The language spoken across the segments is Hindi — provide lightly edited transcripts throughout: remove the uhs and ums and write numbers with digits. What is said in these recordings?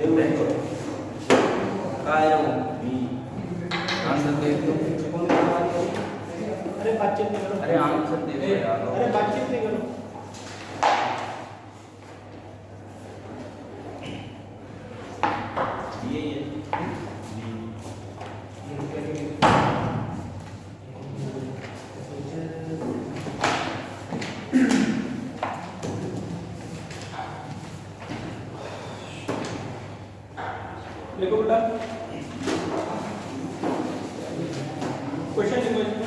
એવું નહીં કાયો બી આન્સર દે દો अरे बातचीत नहीं करो अरे आंसर दे दो यार अरे बातचीत नहीं करो ये लिखो बेटा क्वेश्चन लिखो इसमें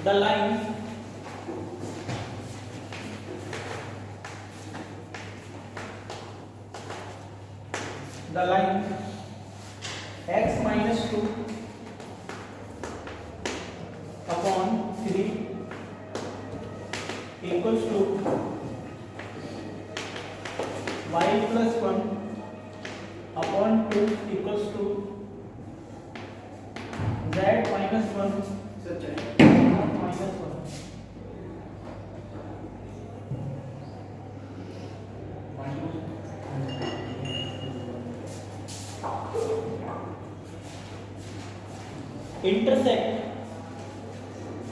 the line x minus 2 upon 3 equals to y plus 1 upon 2 equals to z minus 1 minus 1.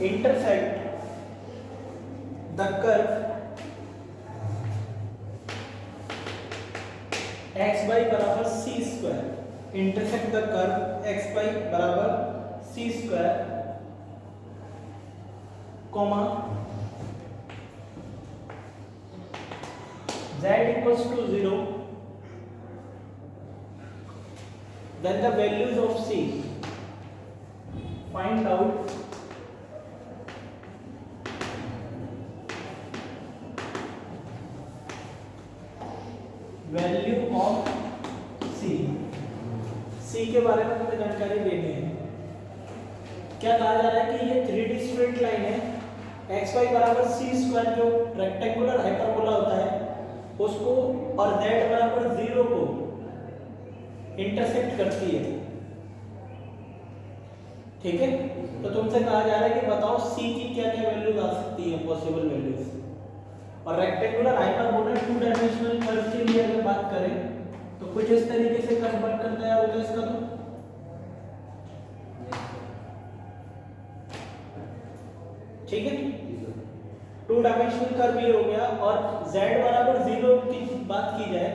Intersect the curve x by बराबर c square. Intersect the curve x by बराबर c square, comma z equals to 0. Then the values of c. Find out value of c के बारे में हमें जानकारी लेनी है। क्या कहा जा रहा है कि ये 3D स्ट्रेट लाइन है x y बराबर c स्क्वायर जो रेक्टेंगुलर हाइपरबोला होता है उसको और z बराबर 0 को इंटरसेक्ट करती है। ठीक है, तो तुमसे कहा जा रहा है कि बताओ c की क्या क्या वैल्यूज आ सकती है, पॉसिबल वैल्यूज। और रेक्टेंगुलर हाइपरबोला 2 डायमेंशनल कर्व के लिए अगर बात करें तो कुछ इस तरीके से कर्व बनकर तैयार होगा इसका। तो ठीक है, 2 डायमेंशनल कर्व ये हो गया। और z बराबर 0 की बात की जाए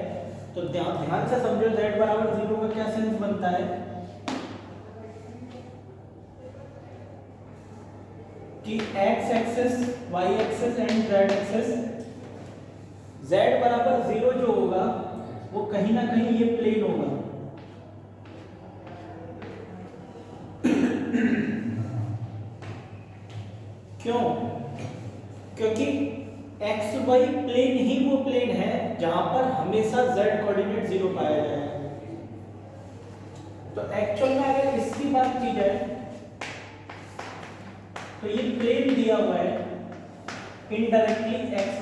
तो ध्यान से समझो z बराबर 0 का क्या सेंस बनता है कि x axis, y axis and z axis, z बराबर 0 जो होगा वो कहीं ना कहीं ये प्लेन होगा। क्यों? क्योंकि x y प्लेन ही वो प्लेन है जहां पर हमेशा z कोऑर्डिनेट 0 पाया जाएगा। तो एक्चुअल में अगर इसकी बात की जाए तो ये प्लेन दिया हुआ है इनडायरेक्टली एक्स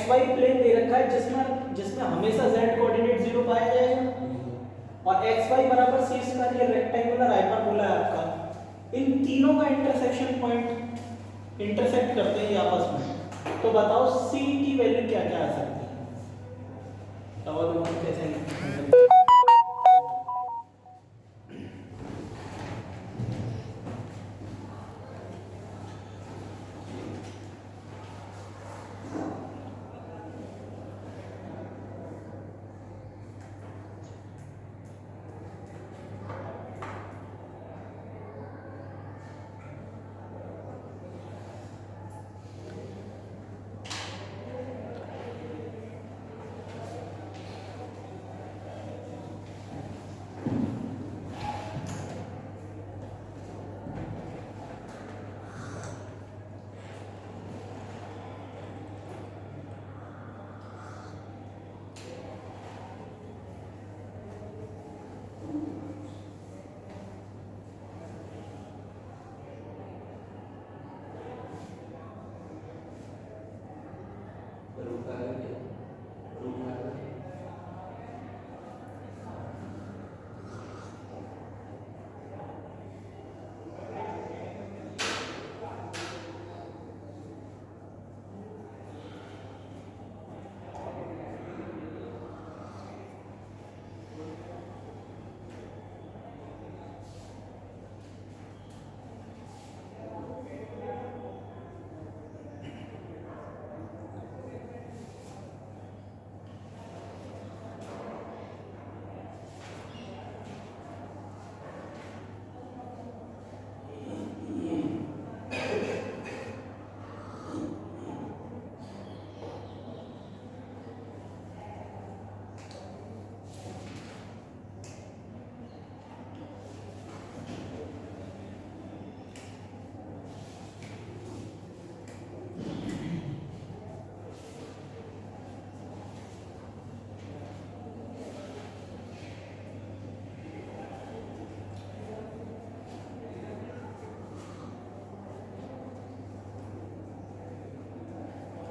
वाई प्लेन दे रखा है जिसमें हमेशा z कोऑर्डिनेट 0 पाया जाएगा और एक्स वाई बराबर c स्क्वायर, ये रेक्टेंगुलर हाइपरबोला है आपका। इन तीनों का इंटरसेक्शन पॉइंट इंटरसेक्ट करते हैं आपस में। तो बताओ c की वैल्यू क्या क्या आ सकती है, और कैसे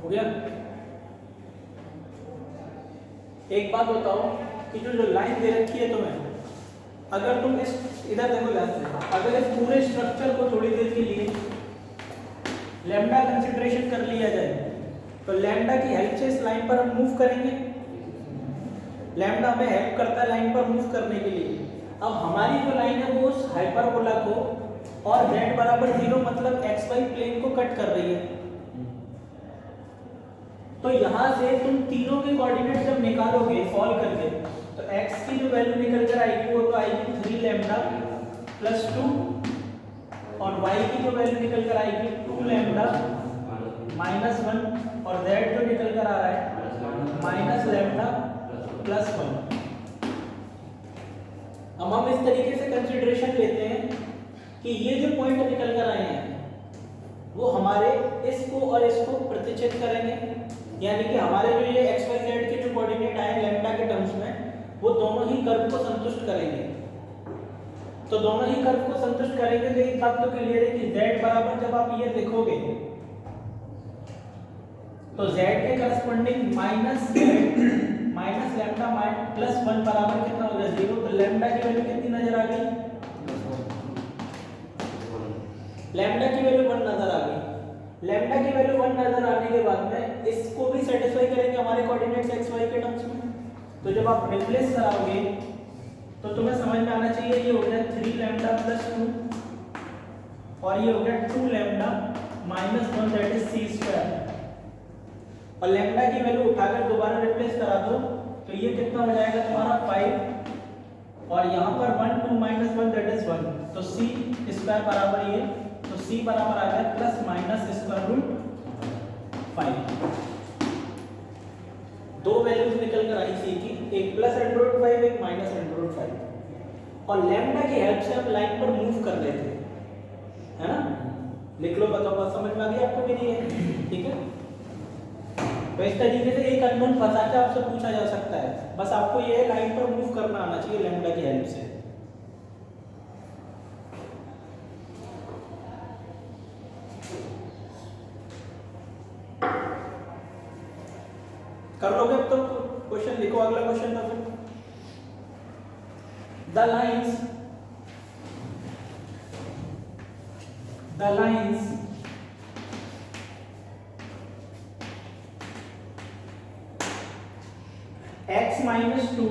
हो गया। एक बात बताओ कि जो लाइन दे रखी है तुम्हें, अगर तुम इस इधर देखो ध्यान से, अगर इस पूरे स्ट्रक्चर को थोड़ी देर के लिए लैम्डा कंसीडरेशन कर लिया जाए तो लैम्डा की हेल्प से इस लाइन पर हम मूव करेंगे। लैम्डा हमें हेल्प करता है लाइन पर मूव करने के लिए। अब हमारी जो लाइन है वो उस हाइपरबोला को और z बराबर 0 मतलब xy प्लेन को कट कर रही है। तो यहाँ से तुम तीनों के कोऑर्डिनेट जब निकालोगे सॉल्व करके तो x की जो वैल्यू निकल कर आएगी वो तो आएगी 3 लैम्डा प्लस 2 और y की जो वैल्यू निकल कर आएगी 2 लैम्डा माइनस 1 और z जो निकल कर आ रहा है माइनस लैम्डा प्लस 1। अब हम इस तरीके से कंसीडरेशन लेते हैं कि ये जो पॉइंट निकल कर आए हैं वो हमारे इसको और इसको प्रतिच्छेद करेंगे, यानी कि हमारे जो ये एक्स वाई जेड के जो कोऑर्डिनेट आए लैम्डा के टर्म्स में वो दोनों ही कर्व को संतुष्ट करेंगे। तो दोनों ही कर्व को संतुष्ट करेंगे तो एक बात तो क्लियर है कि z बराबर जब आप ये लिखोगे तो z के करस्पॉन्डिंग माइनस लैम्डा प्लस 1 बराबर कितना हो गया 0। तो लैम्डा की वैल्यू कितनी नजर आ गई, लैम्डा की वैल्यू 1 नजर आ गई। लैम्डा की वैल्यू 1 नजर आने के बाद में इसको भी सेटिस्फाई करेंगे हमारे कोऑर्डिनेट्स एक्स वाई के टर्म्स में। तो जब आप रिप्लेस कराओगे तो तुम्हें समझ में आना चाहिए ये हो गया 3 लैम्डा प्लस 2 और ये हो गया 2 lambda minus 1 that is c square. और लैम्डा की वैल्यू उठाकर दोबारा रिप्लेस करा दो तो ये कितना हो जाएगा तुम्हारा 5 और यहाँ पर 1 2 माइनस 1 दैट इज 1। तो सी स्क्वायर बराबर ये, तो सी बराबर आ गया प्लस माइनस स्क्वायर रूट 5। दो वैल्यूज निकल कर आई सी की, एक प्लस अंडर रूट 5 एक माइनस अंडर रूट 5। और लैम्डा की हेल्प से हम लाइन पर मूव कर रहे थे, है ना। लिख लो, बताओ बात समझ में आ गई आपको भी नहीं है, ठीक है। तो इस तरीके से एक अननोन फंसा के आपसे पूछा जा सकता है, बस आपको ये लाइन पर मूव करना आना चाहिए लैम्डा की हेल्प से। कर लोगे अब तो क्वेश्चन लिखो, अगला क्वेश्चन था फिर the lines x minus 2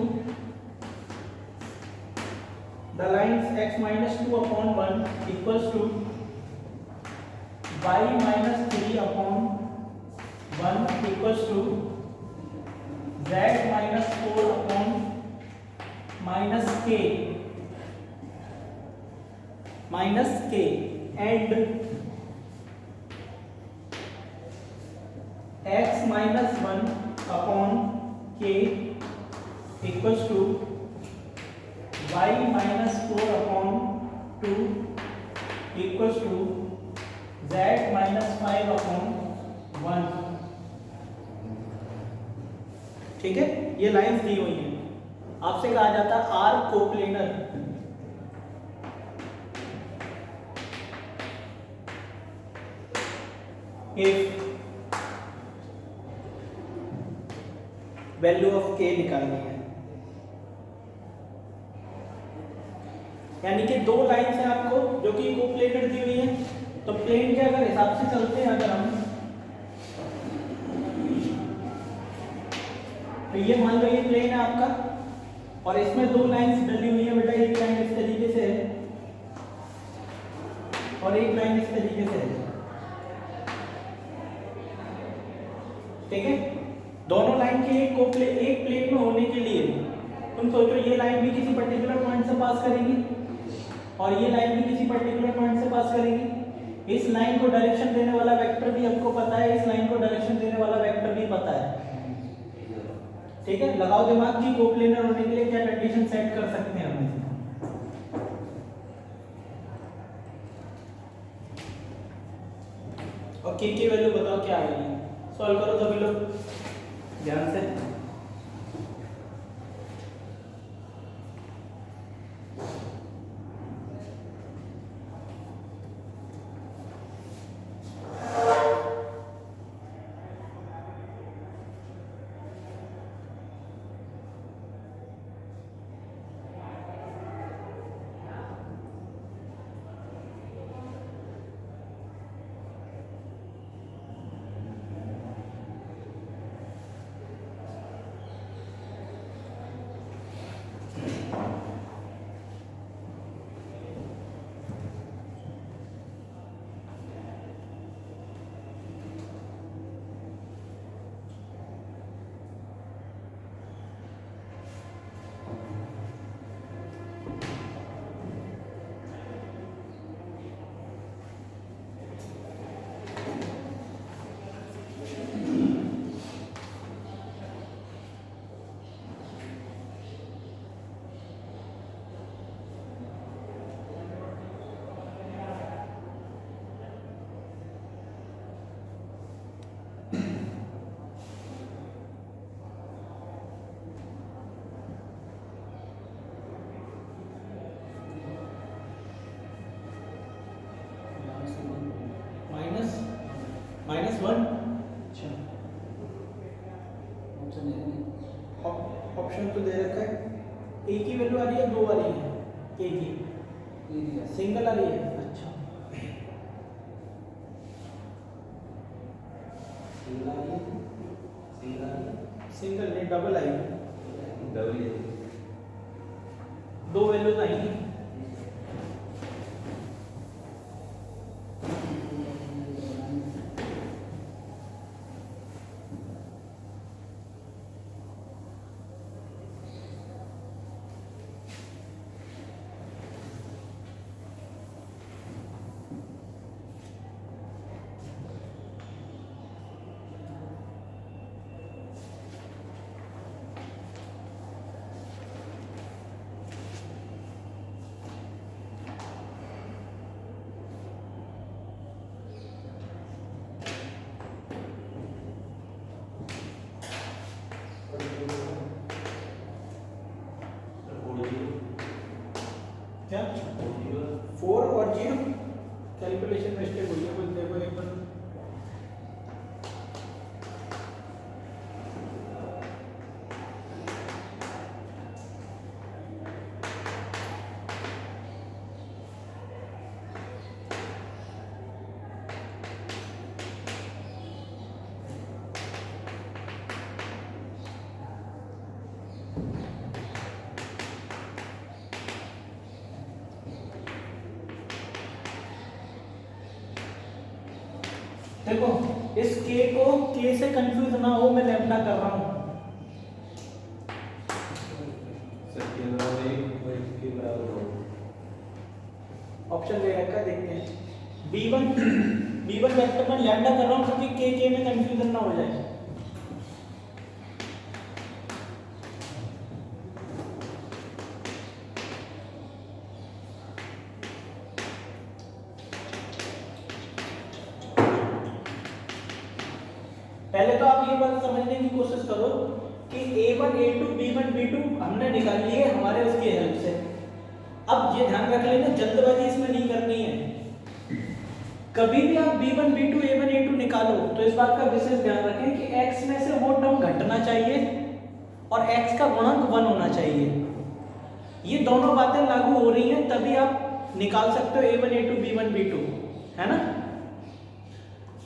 the lines x minus 2 upon 1 equals to y minus 3 upon 1 equals to z minus 4 upon minus k and x minus 1 upon k equals to y minus 4 upon 2 equals to z minus 5 upon 1। ठीक है, ये लाइंस दी हुई हैं। आपसे कहा जाता है are coplanar. If value of k निकालनी है, यानी कि दो लाइंस हैं आपको जो कि कोप्लेनर दी हुई है। तो प्लेन के अगर हिसाब से चलते हैं अगर हम, तो ये मान लो ये प्लेन है आपका और इसमें दो लाइंस डली हुई है बेटा। एक लाइन इस तरीके से है और एक लाइन इस तरीके से है, ठीक है। दोनों लाइन के एक प्लेन में होने के लिए तुम सोचो ये लाइन भी किसी पर्टिकुलर पॉइंट से पास करेगी और ये लाइन भी किसी पर्टिकुलर पॉइंट से पास करेगी। इस लाइन को डायरेक्शन देने वाला वेक्टर भी हमको पता है, इस लाइन को डायरेक्शन देने वाला वेक्टर भी पता है, ठीक है। लगाओ दिमाग की कोप्लेनर होने के लिए क्या कंडीशन सेट कर सकते हैं हम। और के की वैल्यू बताओ क्या आएगी, सॉल्व करो सभी लोग ध्यान से। -1। अच्छा, ऑप्शन तो दे रखा है। एक ही वैल्यू आ रही है, दो आ रही है? एक ही सिंगल आ रही है। अच्छा, सिंगल नहीं, डबल आई, दो वैल्यूज आई हैं। क्या 4 और 0? कैलकुलेशन मिस्टेक हुई है, कुछ देखो एक बार। देखो, इस k को k से कंफ्यूज ना हो, मैं लैम्डा कर रहा हूं। ऑप्शन दे रखा है, देखते हैं। b1 वेक्टर में लैम्डा कर रहा हूं क्योंकि k में कंफ्यूजन ना हो जाए। पहले तो आप ये बात समझने की कोशिश करो कि a1 a2 b1 b2 हमने निकाल लिए हमारे उसकी हेल्प से। अब ये ध्यान रख लेना, जल्दबाजी इसमें नहीं करनी है। कभी भी आप b1 b2 a1 a2 निकालो तो इस बात का विशेष ध्यान रखें कि x में से वो टर्म घटना चाहिए और x का गुणक 1 होना चाहिए। ये दोनों बातें लागू हो रही हैं तभी आप निकाल सकते हो a1 a2 b1 b2, है ना?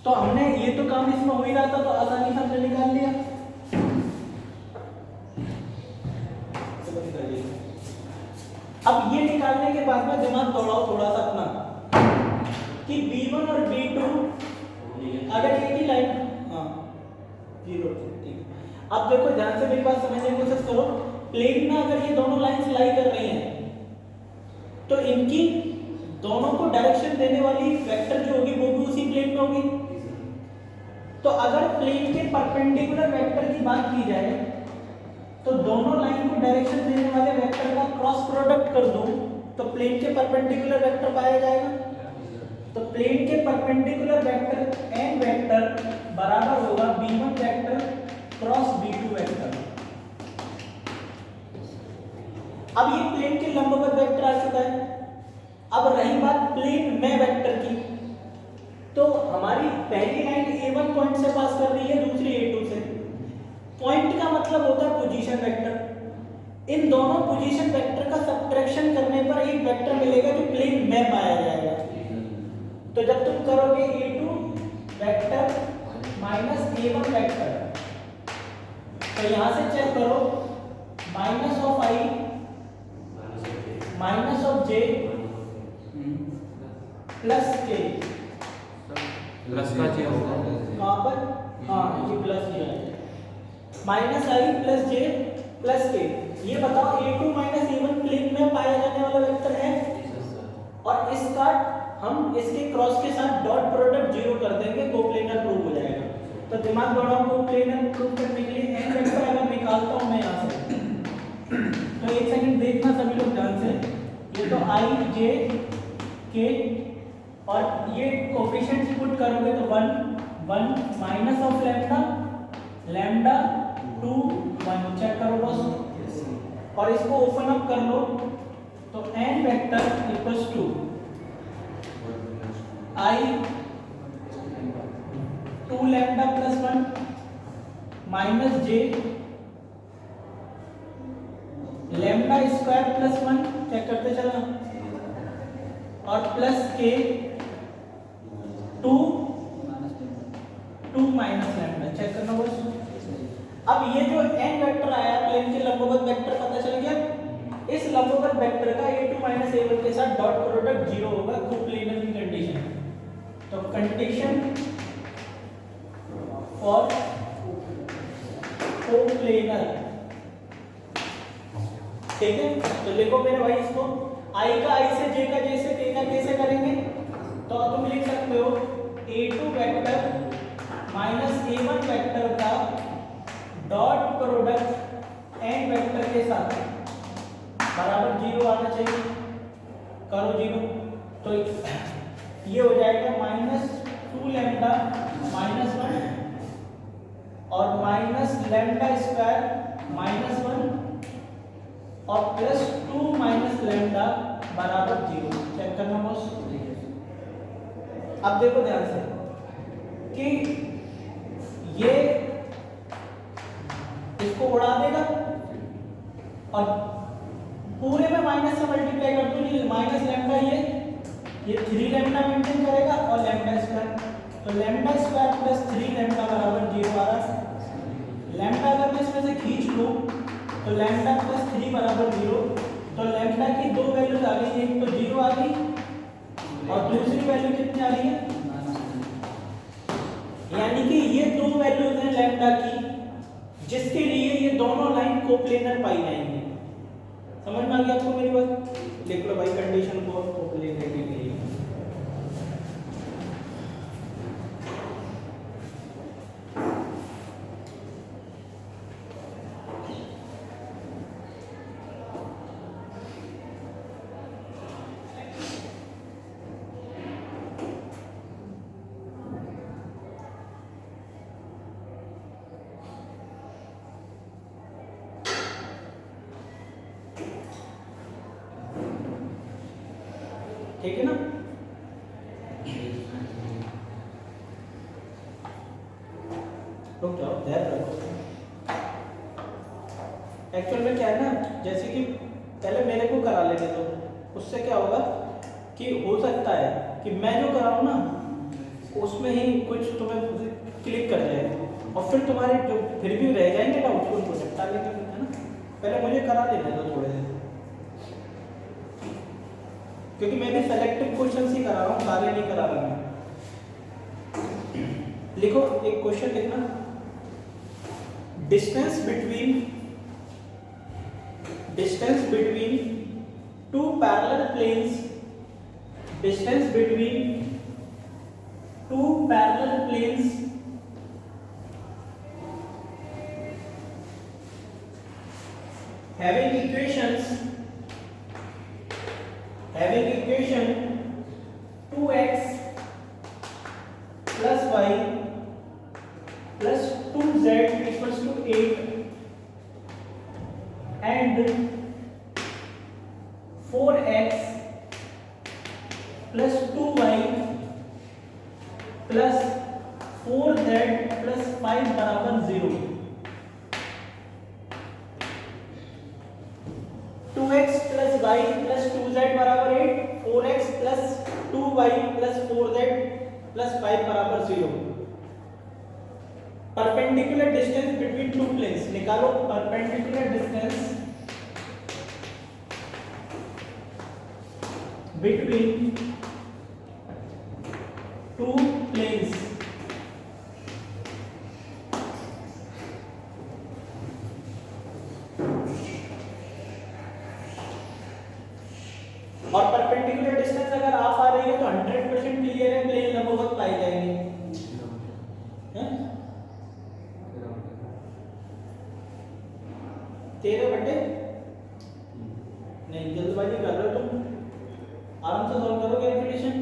तो हमने ये तो काम इसमें हो ही रहा था तो आसानी से हमने निकाल लिया। अब ये निकालने के बाद में दिमाग दौड़ाओ थोड़ा सा अपना कि b1 और b2 अगर एक ही लाइन, हाँ 0, ठीक है। अब देखो ध्यान से मेरी बात समझने की कोशिश करो। प्लेन में अगर ये दोनों लाइंस लाई कर रही हैं तो इनकी दोनों को डायरेक्शन देने वाली वेक्टर जो होगी वो भी उसी प्लेन में होगी। तो अगर प्लेन के परपेंडिकुलर वेक्टर की बात की जाए तो दोनों लाइन को डायरेक्शन देने वाले वेक्टर का क्रॉस प्रोडक्ट कर दूं तो प्लेन के परपेंडिकुलर वेक्टर पाया जाएगा। तो प्लेन के परपेंडिकुलर वेक्टर n वेक्टर बराबर होगा b1 vector cross b2 vector. अब ये प्लेन के लंबवत वेक्टर आ चुका है। अब रही बात प्लेन में वेक्टर की, तो हमारी पहली लाइन a1 पॉइंट से पास कर रही है, दूसरी a2 से। पॉइंट का मतलब होता है पोजीशन वेक्टर। इन दोनों पोजीशन वेक्टर का सब्ट्रैक्शन करने पर एक वेक्टर मिलेगा जो प्लेन में पाया जाएगा। तो जब तुम करोगे a2 vector minus a1 vector तो यहां से चेक करो minus of i minus of j plus k, plus का j होगा कहां पर? हाँ ये प्लस ही है। Minus i plus j plus k। ये बताओ a2 माइनस a1 प्लेन में पाया जाने वाला वेक्टर है और इसका हम इसके क्रॉस के साथ डॉट प्रोडक्ट 0 कर देंगे, कोप्लेनर प्रूव हो जाएगा। तो दिमाग दौड़ाओ, कोप्लेनर प्रूव करने के लिए n वेक्टर अगर निकालता हूं मैं यहां से तो एक सेकंड देखना सभी लोग ध्यान से। ये तो i j k और ये कोफिशिएंट्स पुट करोगे तो 1 1 minus of lambda lambda 2 1 check करो बस और इसको ओपन अप कर लो तो n vector equals to i 2 lambda plus 1 minus j lambda square plus 1 check करते चलना और प्लस के 2 माइनस लैम्डा चेक करना बस। अब ये जो n वेक्टर आया प्लेन के लंबवत वेक्टर पता चल गया। इस लंबवत वेक्टर का a2 माइनस a1 के साथ डॉट प्रोडक्ट 0 होगा कोप्लेनर की कंडीशन। तो कंडीशन फॉर कोप्लेनर, ठीक है। तो लिखो मेरे भाई इसको i का i से j का j से k का k से करेंगे तो तुम लिख सकते हो a2 vector minus a1 vector का डॉट प्रोडक्ट n वेक्टर के साथ बराबर 0 आना चाहिए। करो 0 तो ये हो जाएगा माइनस 2 लैम्डा माइनस 1 और माइनस लैम्डा स्क्वायर माइनस 1 और प्लस 2 माइनस लैम्डा बराबर 0। चेक करना बॉस। अब देखो ध्यान से कि ये इसको उड़ा देगा और पूरे में माइनस से मल्टीप्लाई कर दो। ये माइनस लैम्डा ये 3 लैम्डा मेंटेन करेगा और लैम्डा स्क्वायर, तो लैम्डा स्क्वायर प्लस 3 लैम्डा बराबर 0 आ रहा है। लैम्डा अगर मैं इसमें से खींच लूं तो लैम्डा प्लस 3 बराबर 0, तो लैम्डा की दो वैल्यूज आ गई, एक तो 0 आ गई और दूसरी वैल्यू कितनी आ रही है, यानी कि ये दो वैल्यूज हैं लैम्डा की जिसके लिए ये दोनों लाइन कोप्लेनर पाई जाएंगी। समझ में आ गया आपको मेरी बात? लिख लो भाई कंडीशन को कोप्लेनर के लिए। ठीक है ना? रुक जाओ, ध्यान रखो। एक्चुअल में क्या है ना, जैसे कि पहले मेरे को करा लेने दो, उससे क्या होगा कि हो सकता है कि मैं जो कराऊं ना उसमें ही कुछ तुम्हें क्लिक कर जाए और फिर तुम्हारे जो फिर भी रह जाएंगे ना उसको उनको निपटा लेंगे, है ना। पहले मुझे करा लेने दो थोड़े देर, क्योंकि मैं भी सेलेक्टिव क्वेश्चंस ही करा रहा हूँ, सारे नहीं करा रहा मैं। लिखो एक क्वेश्चन लिखना, distance between two parallel planes, distance between two parallel planes having equation 2x plus y plus 2z equals to 8 and 4x plus 2y plus 4z plus 5 बराबर 0। 2x plus y plus 2z बराबर 8, 4x plus 2y plus 4z plus 5 बराबर 0। Perpendicular distance between two planes निकालो। Perpendicular distance between two planes, और परपेंडिकुलर डिस्टेंस अगर आप आ रही है तो 100% क्लियर है, प्लेन लंबवत पाई जाएंगे। हैं 13/, नहीं जल्दबाजी कर रहे हो तुम, आराम से सॉल्व करो कैलकुलेशन।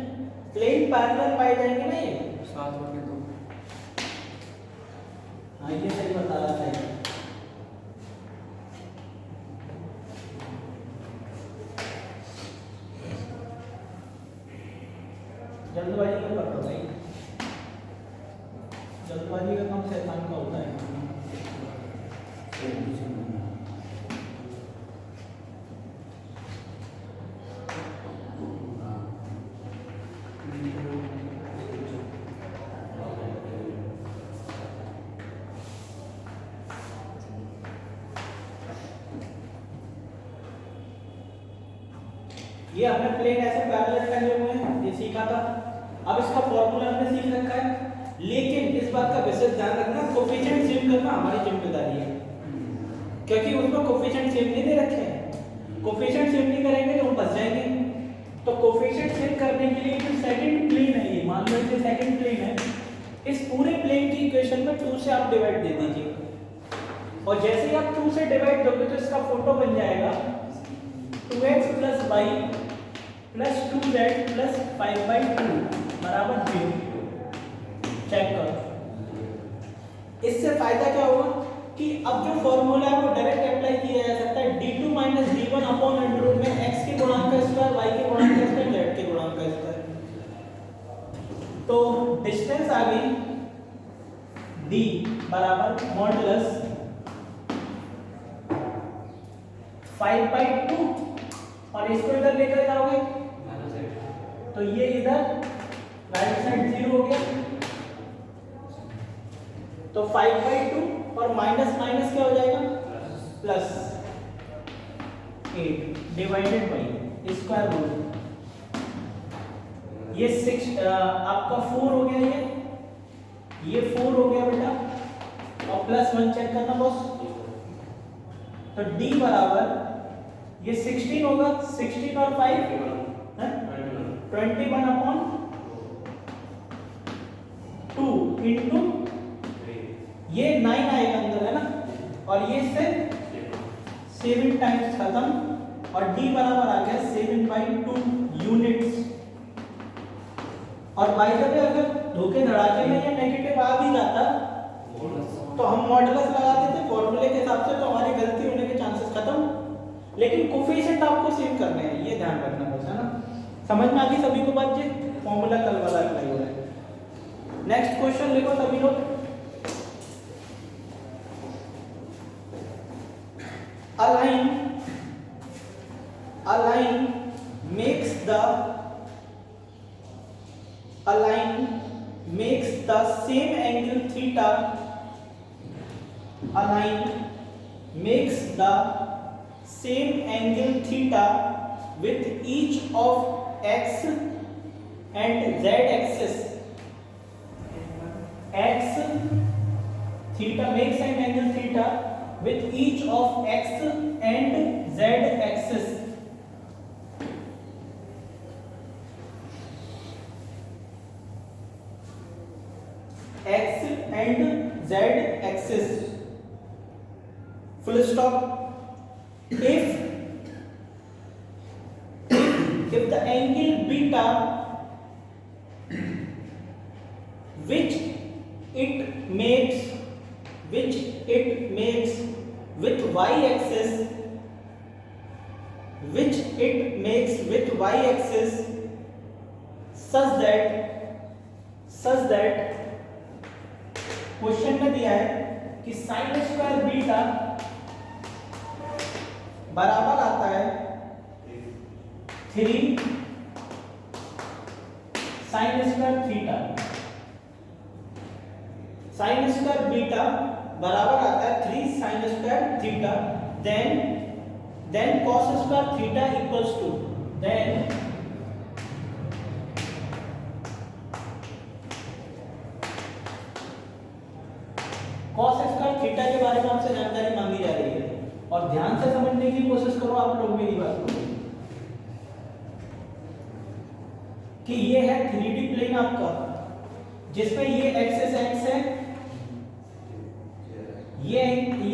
प्लेन पैरेलल पाए जाएंगे ना ये 7/2। हाँ ये सही बता रहा था। जल्दबाजी में कर रहा भाई, जल्दबाजी का काम शैतान का होता है। ये हमने प्लेन ऐसे पैरेलल टंगे हुए हैं, ये सीखा था। अब इसका फॉर्मूला हमने सीख रखा है, लेकिन इस बात का विशेष ध्यान रखना, कोफिशिएंट सेम करना हमारी जिम्मेदारी है, क्योंकि उसमें कोफिशिएंट सेम नहीं दे रखे हैं। कोफिशिएंट सेम नहीं करेंगे तो हम फंस जाएंगे। तो कोफिशिएंट सेम करने के लिए जो सेकंड प्लेन है, ये मान लो ये सेकंड प्लेन है, इस पूरे प्लेन की इक्वेशन में 2 से आप डिवाइड दे दीजिए, और जैसे ही आप 2 से डिवाइड दोगे तो इसका फोटो बन जाएगा 2x + y + 2z + 5/2 बराबर 0। चेक करो। इससे फायदा क्या होगा कि अब जो फॉर्मूला है वो डायरेक्ट अप्लाई किया जा सकता है। d2 - d1 अपॉन √ में x के गुणांक का स्क्वायर, y के गुणांक का स्क्वायर, z के गुणांक का स्क्वायर। तो डिस्टेंस आ गई d बराबर मॉडुलस 5/2, और इसको इधर लेकर जाओगे तो ये इधर राइट साइड 0 हो गया, तो 5/2 और माइनस माइनस क्या हो जाएगा plus 8 divided by square root. ये 6 आपका 4 हो गया, ये 4 हो गया बेटा, और +1 चेक करना बॉस। तो d बराबर ये 16 होगा, 16 और 5 21/2 इंटू ये 9 आएगा अंदर, है ना, और ये से 7 टाइम्स खत्म, और d बराबर आ गया 7/2 यूनिट्स। और बाय द वे अगर धोखे धड़ाके में ये नेगेटिव आ भी जाता तो हम मॉडुलस लगा देते फॉर्मूले के हिसाब से, तो हमारी गलती होने के चांसेस खत्म। लेकिन कोफिशिएंट आपको सेम करने हैं, ये ध्यान रखना बस, है ना। समझ में आ गई सभी को बात? जी, फॉर्मूला कल वाला अप्लाई हो रहा है। नेक्स्ट क्वेश्चन लिखो सभी लोग। Align makes the same angle theta, align makes the same angle theta with each of x and z axis. X theta makes an angle theta with each of x and z axis. X and z axis. Full stop. If the angle beta which it makes with y axis such that question में दिया है कि sin स्क्वायर बीटा बराबर आता है 3 sin square theta. sin square beta बराबर आता है 3 sin square theta. then cos square theta equals to cos square theta के बारे में आपसे जानकारी मांगी जा रही है, और ध्यान से समझने की कोशिश करो आप लोग मेरी बात को, कि ये है 3D प्लेन आपका, जिसमें ये एक्सिस x है, ये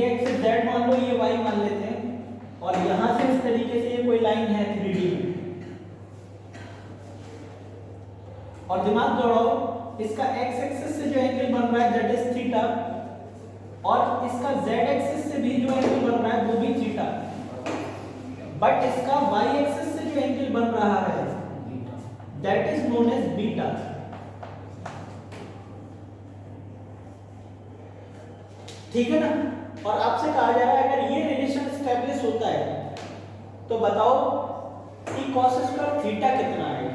एक्सिस z मान लो, ये y मान लेते हैं, और यहां से इस तरीके से ये कोई लाइन है 3D में। और दिमाग दौड़ाओ, इसका x एक्सिस से जो एंगल बन रहा है दैट इज थीटा, और इसका z एक्सिस से भी जो एंगल बन रहा है वो भी थीटा, बट इसका y एक्सिस से जो एंगल बन रहा है that is known as beta. ठीक है ना। और आपसे कहा जा रहा है अगर ये रिलेशन एस्टेब्लिश होता है तो बताओ कि cos स्क्वायर थीटा कितना आएगा।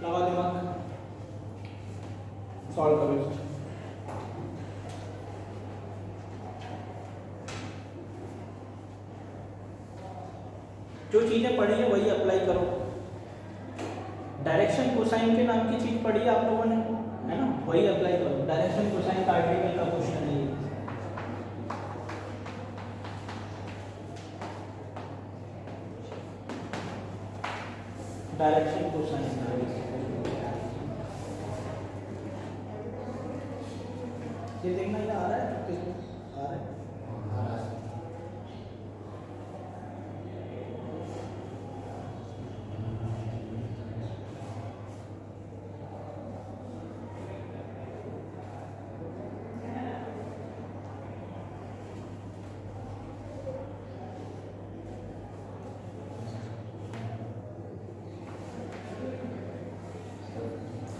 लगा दिमाग, सॉल्व करो इसको। जो चीजें पढ़ी है वही अप्लाई करो। डायरेक्शन कोसाइन के नाम की चीज पढ़ी है आप लोगों ने, है ना, वही अप्लाई करो। डायरेक्शन कोसाइन का आर्टिकल का क्वेश्चन है ये। डायरेक्शन कोसाइन ये देखना, ये आ रहा है किसमें आ रहा है।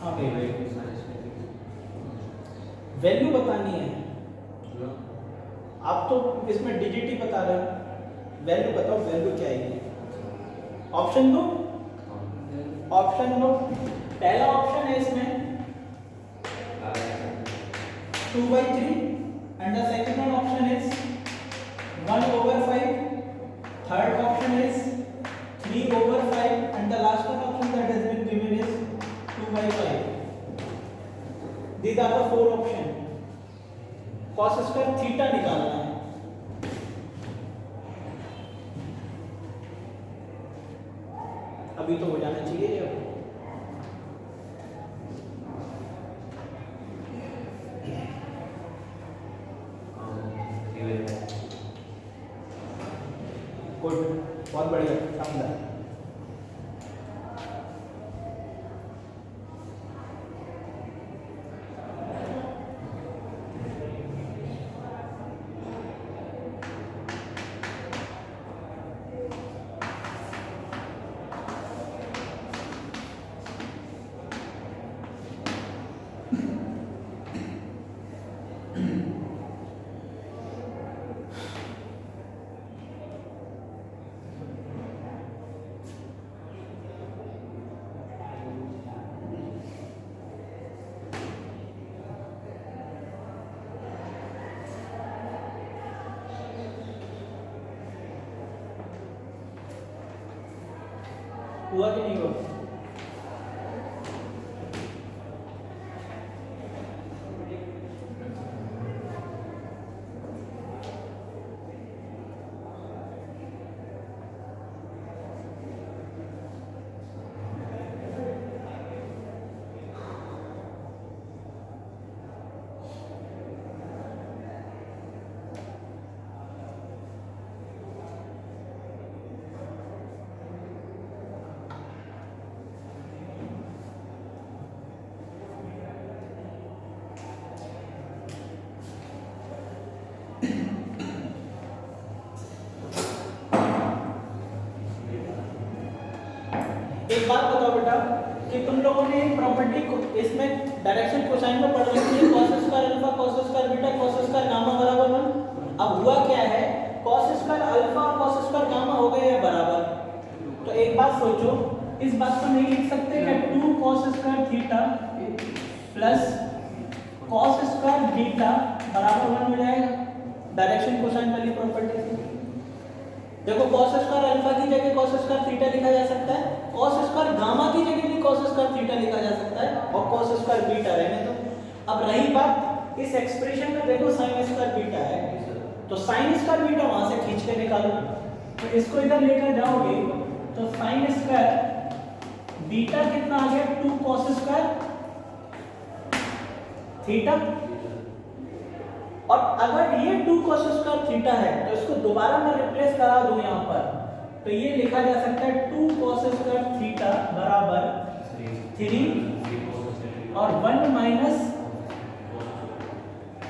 हाँ भाई, वैल्यू बतानी है। आप तो इसमें डिजिट ही बता रहे हो, वैल्यू बताओ, वैल्यू क्या आएगी। ऑप्शन दो, ऑप्शन दो। पहला ऑप्शन है इसमें 2/3 and the second option is 1/5। Third option is 3/5 and the last option that has been given is 2/5। These are the four option. Cos square theta निकालना है। अभी तो हो जाना चाहिए अब। गुड, बहुत बढ़िया, शानदार। हुआ कि नहीं हुआ? एक बात बताओ बेटा कि तुम लोगों ने प्रॉपर्टी को इसमें डायरेक्शन कोसाइन में पढ़ रखी है, cos square alpha cos square beta cos square gamma बराबर 1। अब हुआ क्या है, cos स्क्वायर अल्फा और cos स्क्वायर गामा हो गए हैं बराबर। तो एक बात सोचो, इस बात को नहीं लिख सकते कि 2 cos square theta plus cos square beta बराबर 1 हो जाएगा डायरेक्शन कोसाइन वाली प्रॉपर्टी से। देखो cos स्क्वायर अल्फा की जगह cos स्क्वायर थीटा लिखा जा सकता है, cos स्क्वायर गामा की जगह भी cos स्क्वायर थीटा लिखा जा सकता है, और cos स्क्वायर बीटा रहने दो। अब रही बात इस एक्सप्रेशन में, देखो sin स्क्वायर बीटा है, तो sin स्क्वायर बीटा वहां से खींच के निकालो। तो इसको इधर लेकर जाओगे तो sin स्क्वायर बीटा कितना आ गया, 2 cos स्क्वायर थीटा। और अगर ये 2 cos स्क्वायर थीटा है तो इसको दोबारा मैं रिप्लेस करा दूं यहाँ पर, तो ये लिखा जा सकता है 2 cos स्क्वायर थीटा बराबर 3 और 1 माइनस,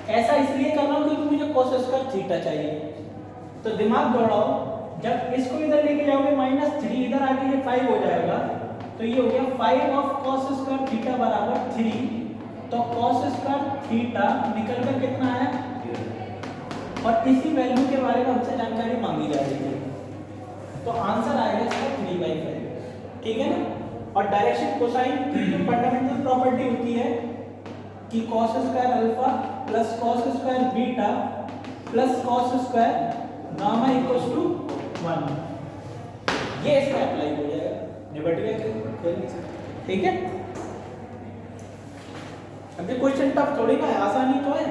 ऐसा इसलिए कर रहा हूं क्योंकि मुझे cos स्क्वायर थीटा चाहिए। तो दिमाग दौड़ाओ, जब इसको इधर लेके जाओगे -3 इधर आके ये 5 हो जाएगा, तो ये हो गया 5 ऑफ cos स्क्वायर थीटा बराबर 3। तो cos स्क्वायर थीटा निकल कर कितना है और इसी वैल्यू के बारे में हमसे जानकारी मांगी जा रही है, तो आंसर आएगा इसका 3/5, ठीक है ना। और डायरेक्शन कोसाइन की जो फंडामेंटल प्रॉपर्टी होती है कि cos square alpha plus cos square beta plus cos square gamma equals to 1, ये इसमें अप्लाई हो जाएगा, निबट गया, ठीक है। अब ये क्वेश्चन टफ थोड़ी ना है, आसानी तो है,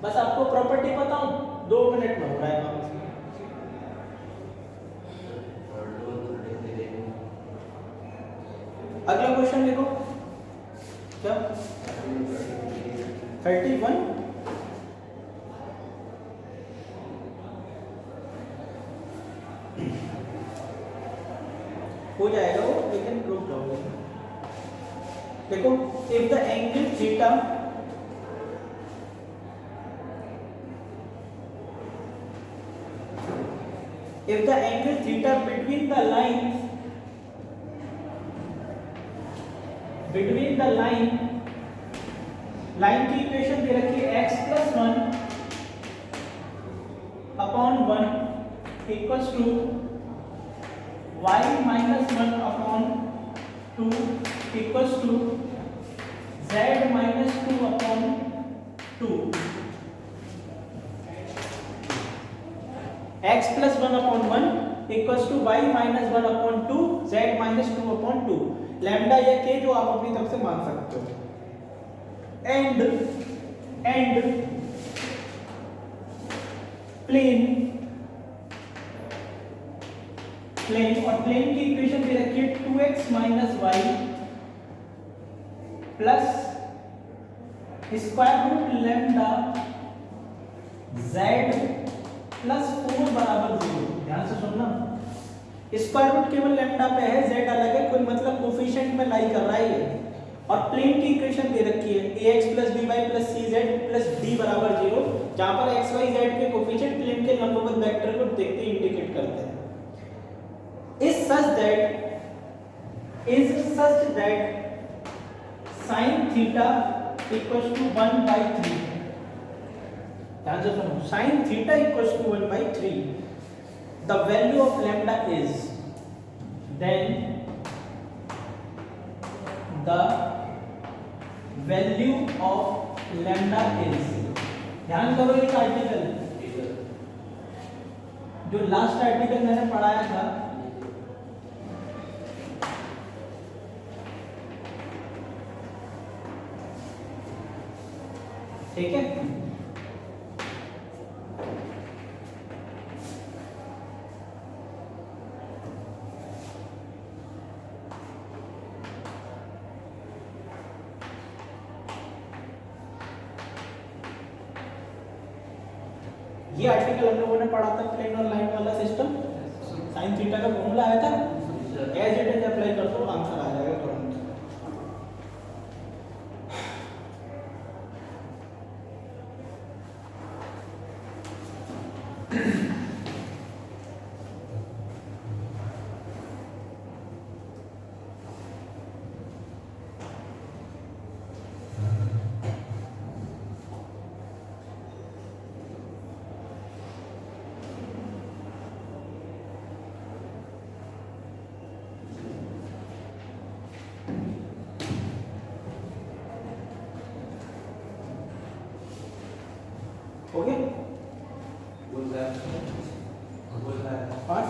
बस आपको प्रॉपर्टी बताऊं 2 मिनट में हो रहा है काम। अगला क्वेश्चन लिखो, क्या 31 हो जाएगा वो, लेकिन रुक जाओ। देखो, if the angle theta between the lines line की इक्वेशन दे रखी है x + 1 upon 1 equals to y - 1 upon 2 equals to z - 2 upon 2, x + 1 upon 1 equals to y - 1 upon 2 z - 2 upon 2, lambda या k जो आप अपनी तरफ से मान सकते हो। एंड प्लेन और प्लेन की इक्वेशन दे रखी है 2x - y plus square root lambda z plus 4 बराबर 0। ध्यान से सुनना, स्क्वायर रूट केवल लैम्डा पे है, z अलग है, कोई मतलब कोफिशिएंट में लाई कर रहा है ये। और प्लेन की इक्वेशन दे रखी है ax + by + cz + d बराबर 0, जहां पर x y z के कोफिशिएंट प्लेन के लंबवत वेक्टर को देखते ही इंडिकेट करते हैं। is such that sin theta equals to 1/3। ध्यान से सुनो, sin theta equals to 1/3, the value of lambda is, then the value of lambda is, ध्यान करो एक आर्टिकल जो लास्ट आर्टिकल मैंने पढ़ाया था, ठीक है। ये आर्टिकल हम लोगों ने पढ़ा था, प्लेन और लाइन वाला सिस्टम, साइन थीटा का फॉर्मूला आया था, एज इट इज अप्लाई कर दो, आंसर आ जाएगा तुरंत। हो गया? पाँच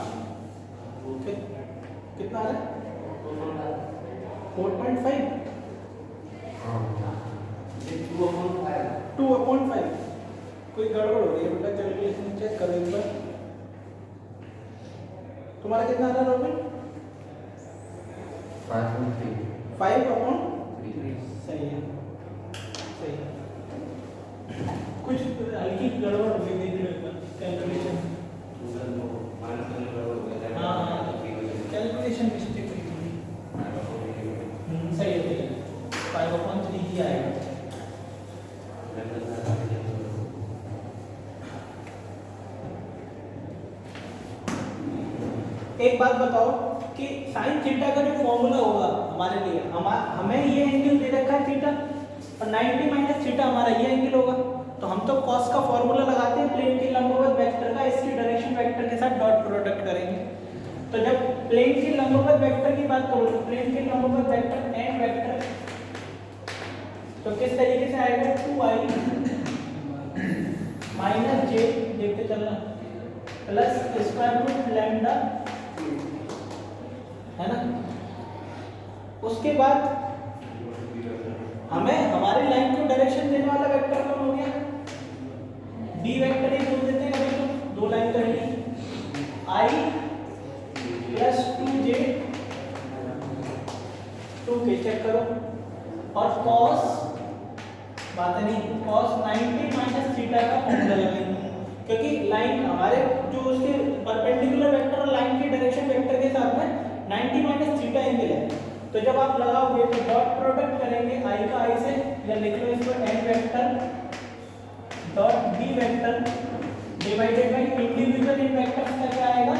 कितना आ रहा है? 4.5 2/5। कोई गड़बड़ हो रही है बेटा, कैलकुलेशन चेक करो एक बार। तुम्हारा कितना आ रहा है रॉबिन? 5/3। सही है, सही है। कुछ हल्की गड़बड़ हो गई थी कैलकुलेशन, कैलकुलेशन मिस्टेक हुई थी। सही है, 5/3 ही आएगा। एक बात बताओ कि साइन थीटा का जो फॉर्मूला होगा हमारे लिए, हमें ये एंगल दे रखा है थीटा, और 90 - थीटा हमारा ये एंगल होगा, तो हम तो कॉस का फॉर्मूला लगाते हैं प्लेन के लंबवत तो जब प्लेन के लंबवत वेक्टर की बात करूं तो प्लेन के लंबवत वेक्टर एन वेक्टर तो किस तरीके से आएगा 2i माइनस जे, देखते चलना, प्लस स्क्वायर रूट लैम्डा, है ना। उसके बाद हमें हमारी लाइन को डायरेक्शन देने वाला वेक्टर कौन हो गया, बी वेक्टर ही बोल देते हैं अभी, तो दो लाइन कर ली, i plus 2j 2k check करो, और cos बात नहीं, cos 90 माइनस थीटा का फॉर्मूला लगाएंगे, क्योंकि लाइन हमारे जो उसके परपेंडिकुलर वेक्टर और लाइन के डायरेक्शन वेक्टर के साथ में 90 माइनस थीटा एंगल है। तो जब आप लगाओगे तो डॉट प्रोडक्ट करेंगे i का i से, या लिख लो इसको n vector dot b vector divided by individual in vectors का क्या आएगा,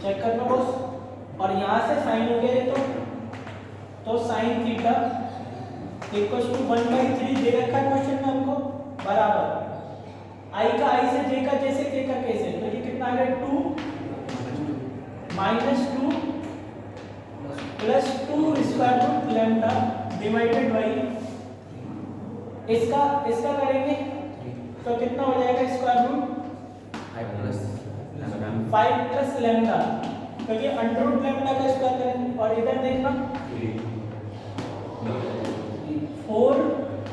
चेक कर लो बॉस। और यहाँ से साइन हो गया ये, तो साइन थीटा इक्वल्स टू 1/3 दे रखा है क्वेश्चन में हमको, बराबर i का i से j का j से k का k से, तो ये कितना आ गया 2 minus 2 plus 2 square root lambda divided by इसका करेंगे तो कितना हो जाएगा स्क्वायर रूट 5 प्लस लैम्डा, क्योंकि अंडर रूट लैम्डा का स्क्वायर करेंगे, और इधर देखना 4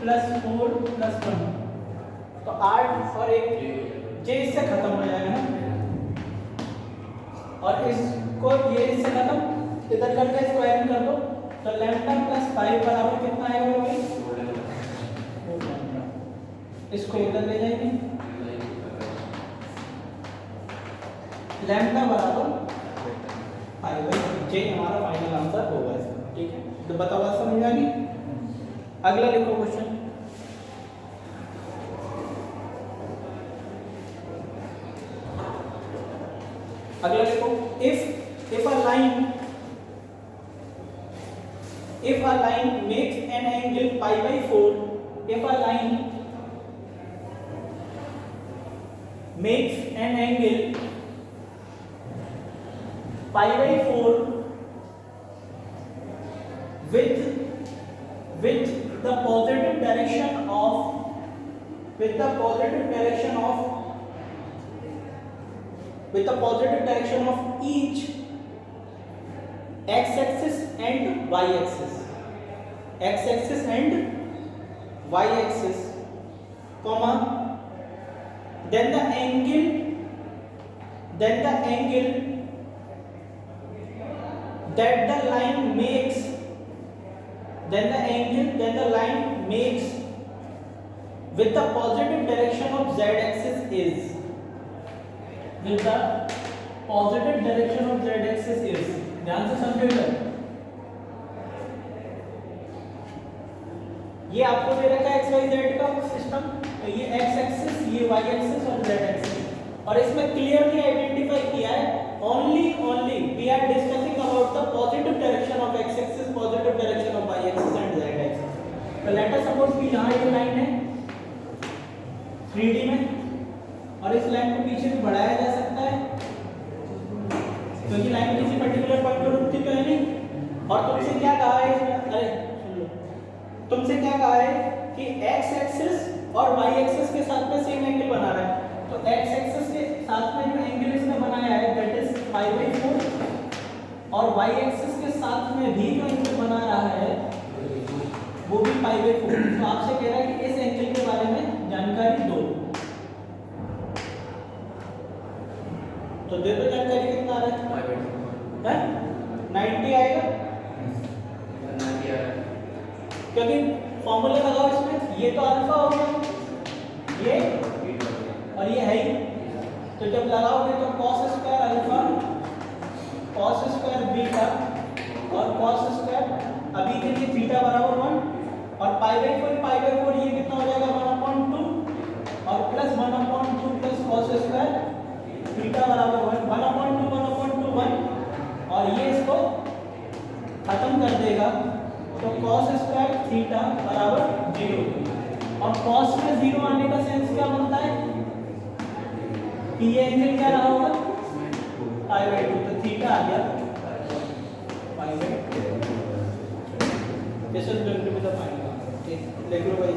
प्लस 1 तो 8 और 1 जे इससे खत्म हो जाएगा ना, और इसको ये इससे खत्म, इधर करके स्क्वायर कर दो, तो लैम्डा प्लस 5 बराबर कितना आएगा भाई, इसको इधर ले जाएंगे, लैम्डा बराबर 5/j हमारा फाइनल आंसर होगा इसका, ठीक है। तो बताओ बात समझ आ गई। अगला लिखो क्वेश्चन, अगला देखो, if a line makes an angle pi/4, if a line makes an angle pi/4 with the positive direction of each x-axis and y-axis, comma, then the angle that the line makes with the positive direction of z-axis is, ध्यान से समझिएगा। ये आपको दे रखा है एक्स वाई जेड का सिस्टम, तो ये एक्स एक्सिस, ये वाई एक्सिस और जेड एक्सिस, और इसमें क्लियरली आइडेंटिफाई किया है only we are discussing about the positive direction of x axis, positive direction of y axis and z axis. तो लेट अस सपोज कि यहाँ ये लाइन है 3D में, और इस लाइन को पीछे भी बढ़ाया जा सकता है, क्योंकि लाइन किसी पर्टिकुलर पॉइंट पर रुकती तो है नहीं। और तुमसे क्या कहा है इसमें, अरे सुन लो, तुमसे क्या कहा है कि x एक्सिस और y एक्सिस के साथ में सेम एंगल बना रहा है, तो x एक्सिस के साथ में जो एंगल इसने बनाया है दैट इज pi/4, और y एक्सिस के साथ में भी जो एंगल बना रहा है वो भी pi/4। तो आपसे कह रहा है कि इस एंगल के बारे में जानकारी दो, तो दे दो जानकारी, कितना आ रहा है 90 आएगा, क्योंकि फॉर्मूला लगाओ इसमें, ये तो अल्फा हो गया, ये और ये है ही, तो जब लगाओगे तो cos square alpha, cos square beta और cos स्क्वायर, अभी के लिए थीटा बराबर 1, और pi/4 ये कितना हो जाएगा 1/2, और plus 1/2 plus cos square theta बराबर 1/2 और ये इसको खत्म कर देगा, तो cos स्क्वायर थीटा बराबर 0, और cos में 0 आने का सेंस क्या बनता है, पी एंगल क्या रहा होगा पाई बाई 2, तो थीटा आ गया pi by 2। This is going to be the final answer. ठीक, लिख लो भाई।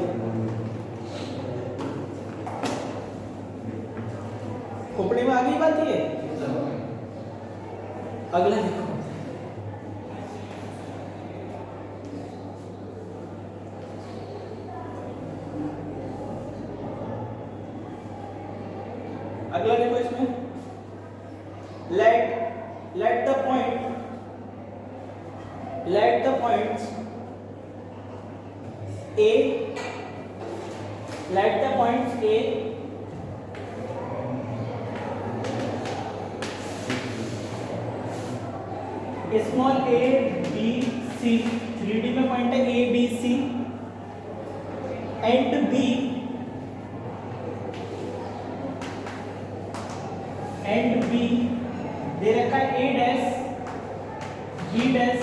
खोपड़ी में आ गई बात ये। अगला देखो, अगला देखो इसमें, let the points A, let the points A small a b c, 3D में पॉइंट है a b c and b दे रखा है a dash b dash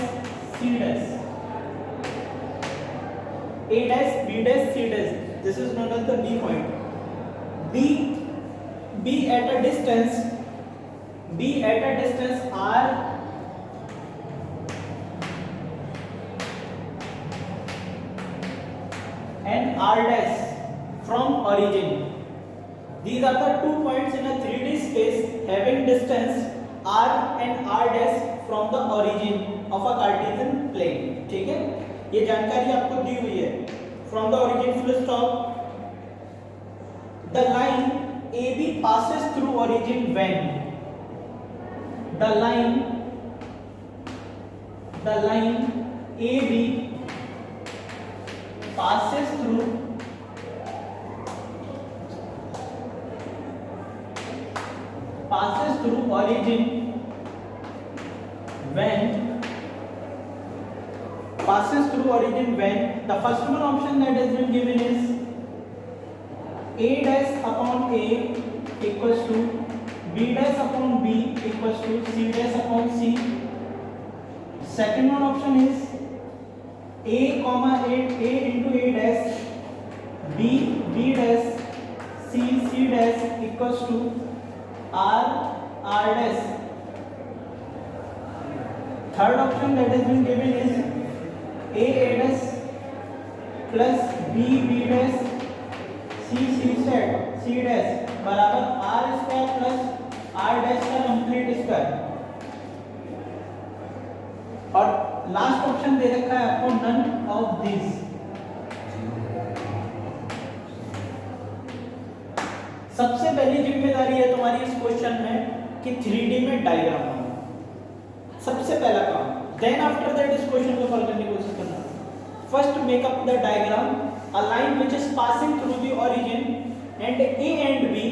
c dash, a dash b dash c dash, this is known as the b point. b at a distance r and r dash from origin. These are the 2 points in a 3D space having distance r and r dash from the origin of a Cartesian plane. ठीक है, ये जानकारी आपको दी हुई है। From the origin full stop. The line AB passes through origin when the line AB passes through origin when the first one option that has been given is a dash upon a equals to b dash upon b equals to c dash upon c. Second one option is a into a dash b dash c dash equals to r dash. Third option that has been given is a dash plus b dash c dash बराबर r square plus r dash का कंप्लीट स्क्वायर। और लास्ट ऑप्शन दे रखा है आपको नन ऑफ दिस। सबसे पहली जिम्मेदारी है तुम्हारी इस क्वेश्चन में कि 3D में डायग्राम बनाओ, सबसे पहला काम। देन आफ्टर दैट इस क्वेश्चन को सॉल्व करने की कोशिश करना। First make up the diagram, a line which is passing through the origin and A and B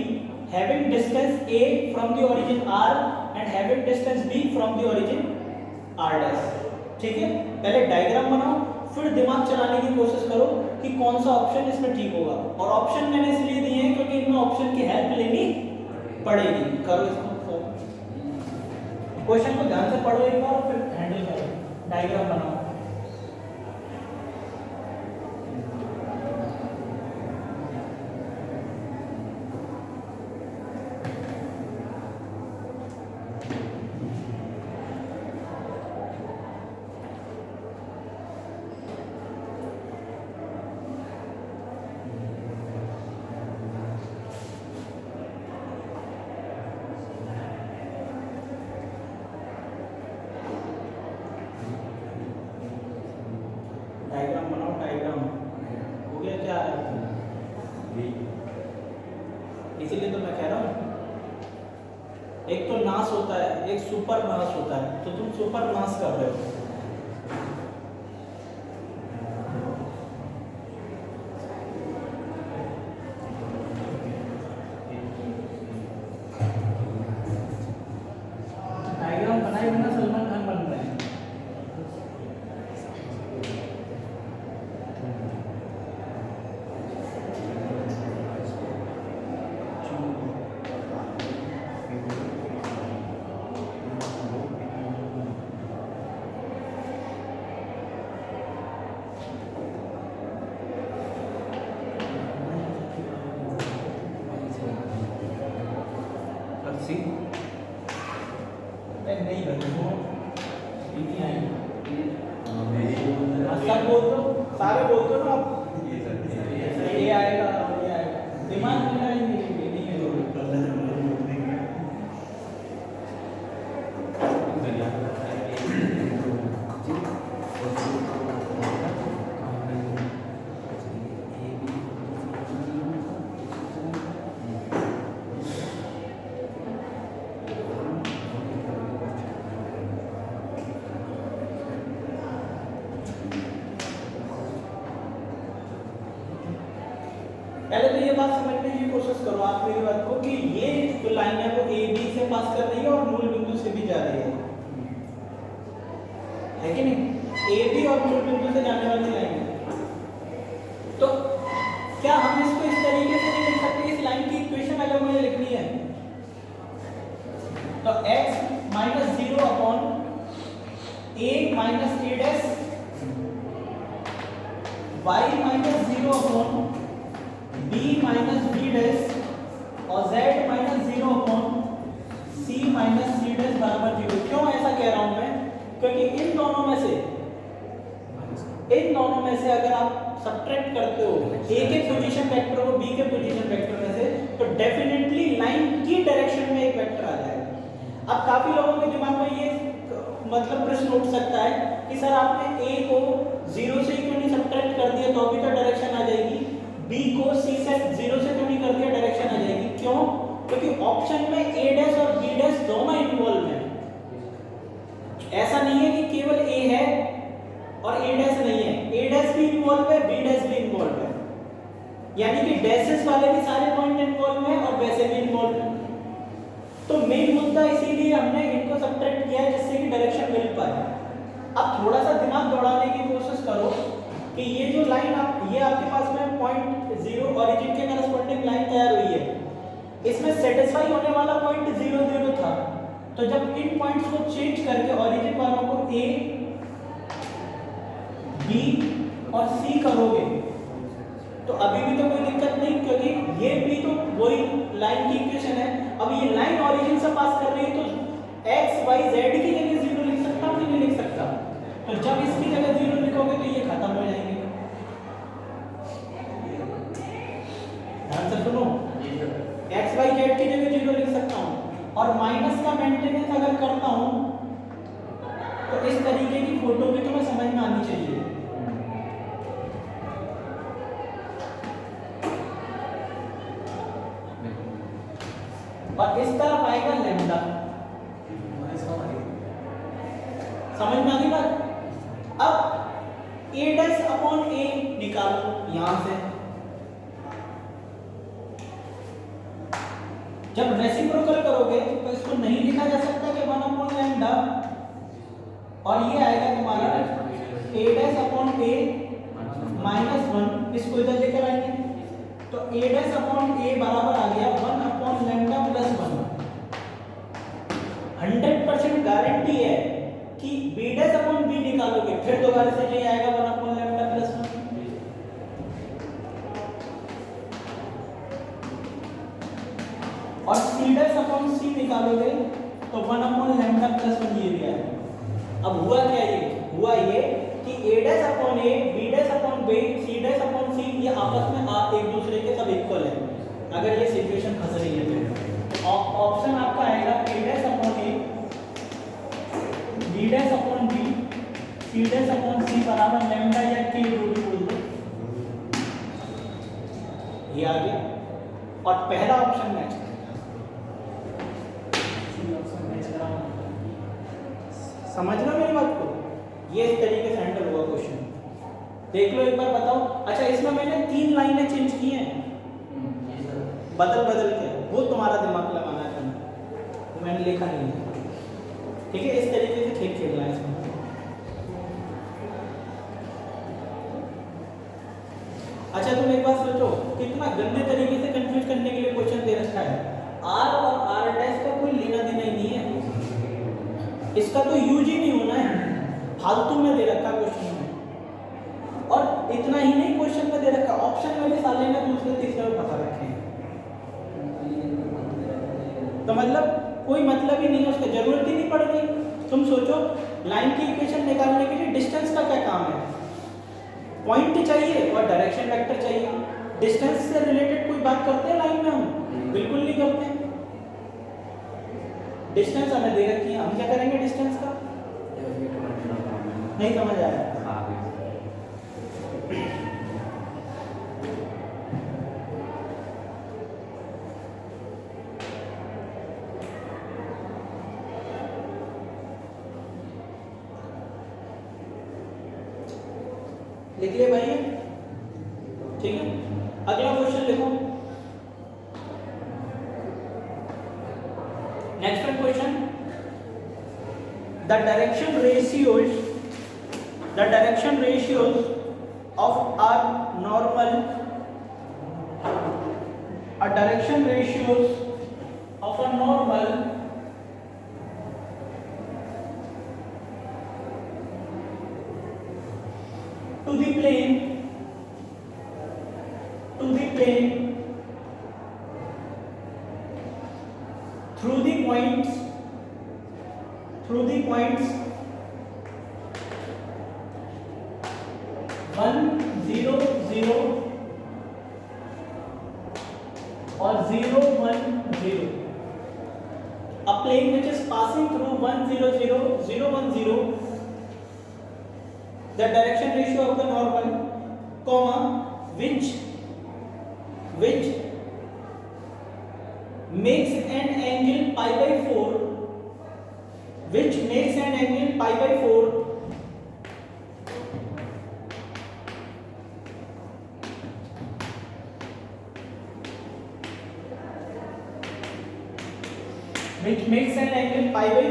having distance A from the origin R and having distance B from the origin R dash। ठीक है, पहले डायग्राम बनाओ, फिर दिमाग चलाने की कोशिश करो कि कौन सा ऑप्शन इसमें ठीक होगा। और ऑप्शन मैंने इसलिए दिए हैं क्योंकि इनमें ऑप्शन की हेल्प लेनी पड़ेगी। करो इसको, क्वेश्चन को ध्यान से पढ़ो एक बार और फिर हैंडल करो, डायग्राम बनाओ। डायग्राम बनाओ, डायग्राम हो गया क्या है? इसीलिए तो मैं कह रहा हूँ, एक तो नाश होता है, एक सुपर नाश होता है, तो तुम सुपर नाश कर रहे हो। डायग्राम बनाए बिना सलमान खान बन रहे हैं। 80 नहीं बनो सब बोल दो, सारे बोल दो ना आप। ये आएगा, ये आएगा, दिमाग में नहीं है लोग। पहले तो ये बात समझने की कोशिश करो आप मेरी बात को कि ये जो लाइन है वो ए बी से पास कर रही है और मूल बिंदु से भी जा रही है कि नहीं? ए बी और मूल बिंदु से जाने वाली लाइन है। तो क्या हम इसको इस तरीके से नहीं लिख सकते? इस लाइन की इक्वेशन अगर मुझे लिखनी है तो x minus 0 upon a minus a dash y minus 0 upon b minus b dash और z minus 0 upon c minus c dash बराबर 0। क्यों ऐसा कह रहा हूं मैं? क्योंकि इन दोनों में से अगर आप सब्ट्रैक्ट करते हो a के पोजीशन वेक्टर को b के पोजीशन वेक्टर में से तो डेफिनेटली लाइन की डायरेक्शन में एक वेक्टर आ जाएगा। अब काफी लोगों के दिमाग में ये मतलब प्रश्न उठ सकता है कि सर आपने a को 0 से क्यों नहीं सब्ट्रैक्ट कर दिया तो अभी तो डायरेक्शन आ जाएगी, b को c से 0 से क्यों नहीं कर दिया डायरेक्शन आ जाएगी। क्यों? क्योंकि ऑप्शन में a डैश और b डैश दोनों इन्वॉल्व हैं। ऐसा नहीं है कि केवल a है और a डैश नहीं है, a डैश भी इन्वॉल्व है, b डैश भी इन्वॉल्व है, यानी कि डैशेस वाले भी सारे पॉइंट इन्वॉल्व हैं और वैसे भी इन्वॉल्व हैं। तो मेन मुद्दा इसीलिए हमने इनको सब्ट्रैक्ट किया है जिससे कि डायरेक्शन मिल पाए। अब थोड़ा सा दिमाग दौड़ाने की कोशिश करो कि ये जो लाइन ये आपके पास में पॉइंट 0 ओरिजिन के करस्पॉन्डिंग लाइन तैयार हुई है, इसमें सेटिस्फाई होने वाला पॉइंट 0 0 था। तो जब इन पॉइंट्स को चेंज करके ओरिजिन वालों को a b और c करोगे तो अभी भी तो कोई दिक्कत नहीं, क्योंकि ये भी तो वही लाइन की इक्वेशन है। अब ये लाइन ओरिजिन से पास कर रही है तो x y z की जगह 0 लिख सकता हूं कि नहीं लिख सकता? तो जब इसकी जगह 0 लिखोगे तो ये खत्म हो जाएंगे। ध्यान से सुनो, x y z की जगह 0 लिख सकता हूं और माइनस का मेंटेनेंस अगर करता हूं तो इस तरीके की फोटो भी तुम्हें समझ में आनी चाहिए। और इस तरफ आएगा लैम्डा, समझ में आ गई बात? अब a डैश अपॉन a निकालो यहां से। जब रेसिप्रोकल करोगे तो इसको नहीं लिखा जा सकता कि 1 अपॉन लैम्डा, और ये आएगा तुम्हारा a dash upon a minus 1। इसको इधर लेकर आएंगे तो a डैश अपॉन a बराबर आ गया 1 अपॉन लैम्डा प्लस 1। 100% गारंटी है कि b डैश अपॉन b निकालोगे फिर दोबारा से ये आएगा 1 अपॉन लैम्डा प्लस 1। और c डैश अपॉन c निकालोगे तो 1 अपॉन लैम्डा प्लस 1 ये भी आएगा। अब हुआ क्या? ये हुआ ये कि a dash upon a b dash upon b c dash upon c ये आपस में एक दूसरे के सब इक्वल है। अगर ये सिचुएशन फंस रही है तो ऑप्शन आपका आएगा a dash upon a b dash upon b c dash upon c बराबर लैम्डा या k रूट बोल दो, ये आ गया। और पहला ऑप्शन मैच समझना मेरी बात को, ये इस तरीके से हैंडल हुआ क्वेश्चन। देख लो एक बार, बताओ। अच्छा, इसमें मैंने 3 लाइनें चेंज की हैं बदल बदल के, वो तुम्हारा दिमाग लगाना है, वो मैंने लिखा नहीं है, ठीक है? इस तरीके से खेल खेलना है इसमें। अच्छा, तुम एक बात सोचो, कितना गंदे तरीके से कंफ्यूज करने के लिए क्वेश्चन दे रखा है। r और r डैश का कोई लेना देना ही नहीं है, इसका तो यूज ही नहीं होना है, फालतू में दे रखा क्वेश्चन में। और इतना ही नहीं, क्वेश्चन में दे रखा ऑप्शन में भी साले ने दूसरे तीसरे में फंसा रखे हैं। तो मतलब कोई मतलब ही नहीं है, उसका जरूरत ही नहीं पड़ रही। तुम सोचो लाइन की इक्वेशन निकालने के लिए डिस्टेंस का क्या काम है, पॉइंट चाहिए और डायरेक्शन वेक्टर चाहिए। डिस्टेंस से रिलेटेड कोई बात करते हैं लाइन में हम? बिल्कुल नहीं करते। डिस्टेंस हमें दे रखी है, हम क्या करेंगे डिस्टेंस का? नहीं समझ आया? लिख लिए भाई, ठीक है। अगला क्वेश्चन लिखो। Next question, the direction ratios of a normal to the plane through the points 1 0 0 or 0 1 0. A plane which is passing through 1 0 0 0 1 0, the direction ratio of the normal, comma, which makes an angle pi by 4, which makes an angle pi by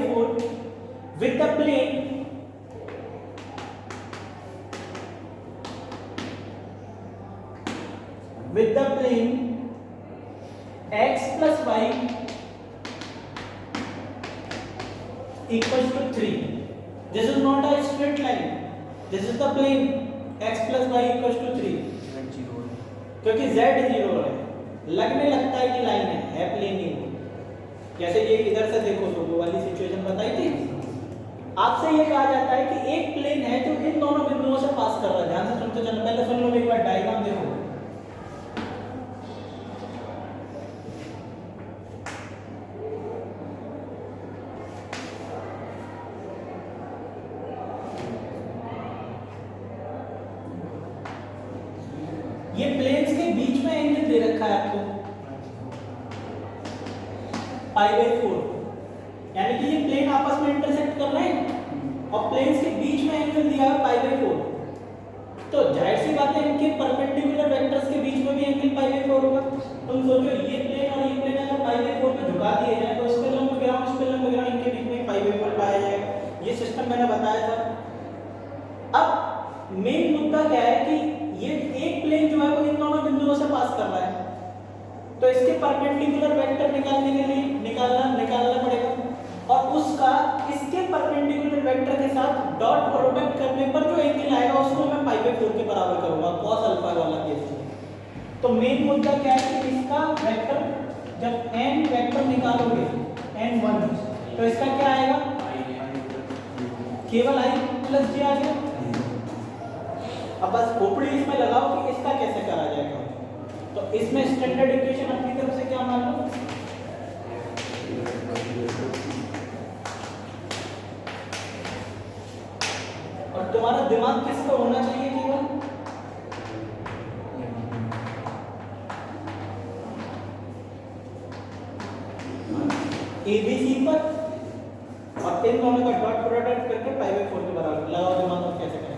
4 with the plane x plus y equals to 3. This is not a straight line, this is the plane x plus y equals to 3, क्योंकि z 0 है, लगने लगता है कि लाइन है प्लेन ही। जैसे ये इधर से देखो तो वो वाली सिचुएशन बताई थी, आपसे ये कहा जाता है कि एक प्लेन है जो इन दोनों बिंदुओं से पास कर रहा है। ध्यान से सुनते चलो, पहले सुन लो एक बार डायग्राम देखो। ये प्लेन्स के बीच में एंगल दे रखा है आपको पाई बाई 4, यानी कि ये प्लेन आपस में इंटरसेक्ट कर रहे हैं और प्लेन्स के बीच में एंगल दिया है पाई बाई 4। तो जाहिर सी बात है इनके परपेंडिकुलर वेक्टर्स के बीच में भी एंगल पाई बाई 4 होगा। तुम सोचो ये प्लेन और ये प्लेन अगर पाई बाई 4 पे झुका दिए जाए तो इस पे लंब गिराओ, इस पे लंब गिराओ, इनके बीच में पाई बाई 4 पाया जाएगा। ये सिस्टम मैंने बताया था। अब मेन मुद्दा क्या है कि ये एक प्लेन जो है वो इन दोनों बिंदुओं से पास कर रहा है, तो इसके परपेंडिकुलर वेक्टर निकालने के लिए निकालना पड़ेगा और उसका इसके परपेंडिकुलर वेक्टर के साथ डॉट प्रोडक्ट करने पर जो एंगल आएगा उसको मैं पाई बाई 4 के बराबर करूंगा, cos अल्फा वाला केस। तो मेन मुद्दा क्या है कि इसका वेक्टर जब n वेक्टर निकालोगे n1 तो इसका क्या आएगा, केवल i प्लस j आ जाएगा। अब बस खोपड़ी इसमें लगाओ कि इसका कैसे करा जाएगा। तो इसमें स्टैंडर्ड इक्वेशन अपनी तरफ से क्या मान लो, और तुम्हारा दिमाग किस पर होना चाहिए, केवल ABC पर, और इन दोनों का डॉट प्रोडक्ट करके पाई बाई 4 के बराबर लगाओ दिमाग। और कैसे करेंगे,